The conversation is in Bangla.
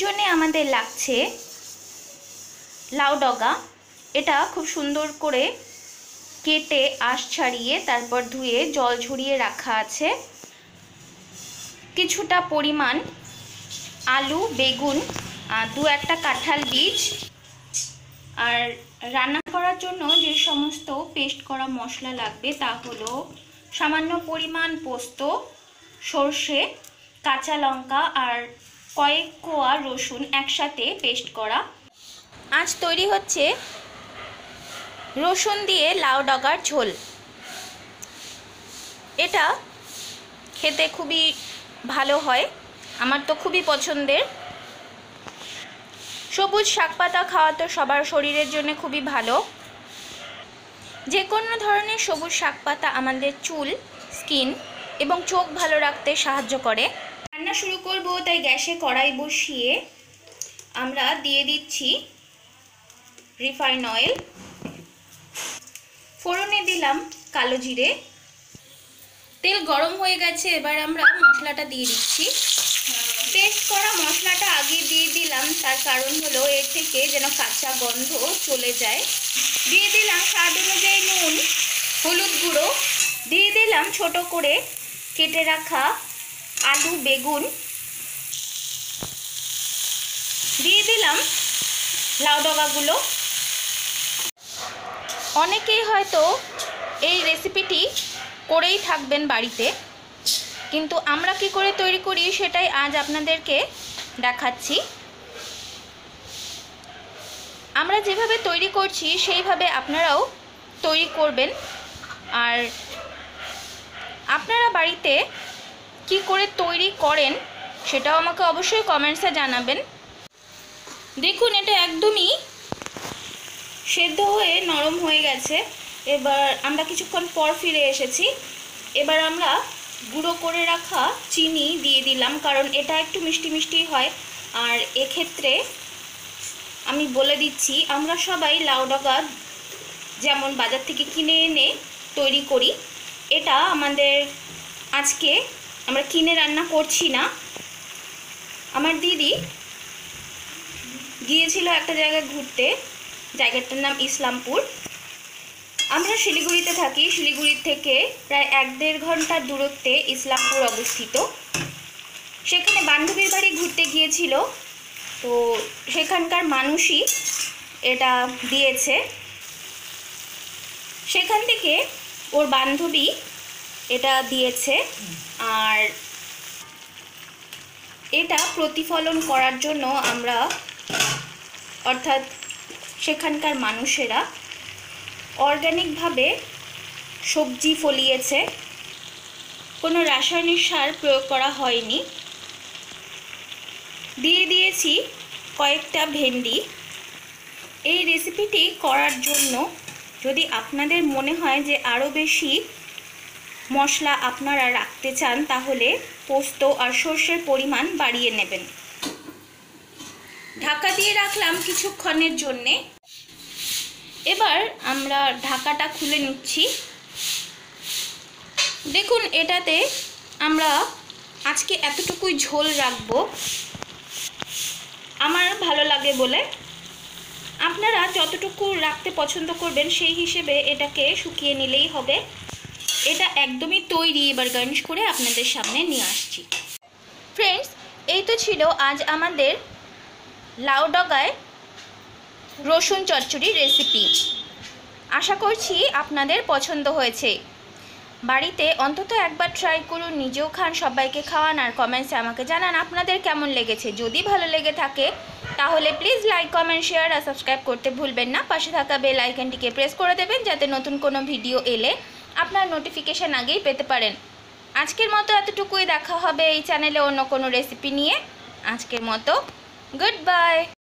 জন্য আমাদের লাগছে লাউ ডগা। এটা খুব সুন্দর করে কেটে আঁশ ছাড়িয়ে তারপর ধুয়ে জল ঝরিয়ে রাখা আছে। কিছুটা পরিমাণ আলু, বেগুন, দু একটা কাঁঠাল বীজ, আর রান্না করার জন্য যে সমস্ত পেস্ট করা মশলা লাগবে তা হলো সামান্য পরিমাণ পোস্ত, সর্ষে, কাঁচা লঙ্কা আর কয়েক কোয়া রসুন একসাথে পেস্ট করা। আজ তৈরি হচ্ছে রসুন দিয়ে লাউ ডগার ঝোল। এটা খেতে খুবই ভালো হয়, আমার তো খুবই পছন্দের। সবুজ শাকপাতা খাওয়া তো সবার শরীরের জন্য খুবই ভালো। যে কোনো ধরনের সবুজ শাকপাতা আমাদের চুল, স্কিন এবং চোখ ভালো রাখতে সাহায্য করে। রান্না শুরু করব, তাই গ্যাসে কড়াই বসিয়ে আমরা দিয়ে দিচ্ছি রিফাইন অয়েল। ফোড়নে দিলাম কালো জিরে। তেল গরম হয়ে গেছে, এবার আমরা মশলাটা দিয়ে দিচ্ছি। পেস্ট করা মশলাটা আগে দিয়ে দিলাম, তার কারণ হলো এর থেকে যেন কাঁচা গন্ধ চলে যায়। দিয়ে দিলাম স্বাদ অনুযায়ী নুন, হলুদ গুঁড়ো, দিয়ে দিলাম ছোট করে কেটে রাখা আলু, বেগুন, দিয়ে দিলাম লাউ ডগাগুলো। অনেকেই হয়তো এই রেসিপিটি করেই থাকবেন বাড়িতে, কিন্তু আমরা কি করে তৈরি করি সেটাই আজ আপনাদেরকে দেখাচ্ছি। আমরা যেভাবে তৈরি করছি সেইভাবে আপনারাও তৈরি করবেন। আর আপনারা বাড়িতে কি করে তৈরি করেন সেটাও আমাকে অবশ্যই কমেন্টসে জানাবেন। দেখুন, এটা একদমই সেদ্ধ হয়ে নরম হয়ে গেছে। এবার আমরা কিছুক্ষণ পর ফিরে এসেছি। এবার আমরা গুঁড়ো করে রাখা চিনি দিয়ে দিলাম, কারণ এটা একটু মিষ্টি মিষ্টি হয়। আর এক্ষেত্রে আমি বলে দিচ্ছি, আমরা সবাই লাউ ডগা যেমন বাজার থেকে কিনে এনে তৈরি করি, এটা আমাদের আজকে আমরা কিনে রান্না করছি না। আমার দিদি গিয়েছিল একটা জায়গায় ঘুরতে, জায়গাটার নাম ইসলামপুর। আমরা শিলিগুড়িতে থাকি, শিলিগুড়ির থেকে প্রায় 1-1.5 ঘন্টার দূরত্বে ইসলামপুর অবস্থিত। সেখানে বান্ধবীর বাড়ি ঘুরতে গিয়েছিল, তো সেখানকার মানুষই এটা দিয়েছে। সেখান থেকে ওর বান্ধবী এটা দিয়েছে। আর এটা প্রতিফলন করার জন্য আমরা, অর্থাৎ সেখানকার মানুষেরা অর্গানিকভাবে সবজি ফলিয়েছে, কোনো রাসায়নিক সার প্রয়োগ করা হয়নি। দিয়ে দিয়েছি কয়েকটা ভেন্ডি। এই রেসিপিটি করার জন্য যদি আপনাদের মনে হয় যে আরও বেশি মশলা আপনারা রাখতে চান, তাহলে পোস্ত আর সর্ষের পরিমাণ বাড়িয়ে নেবেন। ঢাকা দিয়ে রাখলাম কিছুক্ষণের জন্যে। এবার আমরা ঢাকাটা খুলে নিচ্ছি। দেখুন, এটাতে আমরা আজকে এতটুকুই ঝোল রাখবো, আমার ভালো লাগে বলে। আপনারা যতটুকু রাখতে পছন্দ করবেন সেই হিসেবে এটাকে শুকিয়ে নিলেই হবে। এটা একদমই তৈরি, এবার গার্নিশ করে আপনাদের সামনে নিয়ে আসছি। ফ্রেন্ডস, এই তো ছিল আজ আমাদের লাউ ডগায় রসুন চচ্চড়ি রেসিপি। আশা করছি আপনাদের পছন্দ হয়েছে। বাড়িতে অন্তত একবার ট্রাই করুন, নিজেও খান, সবাইকে খাওয়ান, আর কমেন্টসে আমাকে জানান আপনাদের কেমন লেগেছে। যদি ভালো লেগে থাকে তাহলে প্লিজ লাইক, কমেন্ট, শেয়ার আর সাবস্ক্রাইব করতে ভুলবেন না। পাশে থাকা বেল আইকনটিকে প্রেস করে দেবেন, যাতে নতুন কোনো ভিডিও এলে আপনার নোটিফিকেশান আগেই পেতে পারেন। আজকের মতো এতটুকুই, দেখা হবে এই চ্যানেলে অন্য কোনো রেসিপি নিয়ে। আজকের মতো গুড বাই।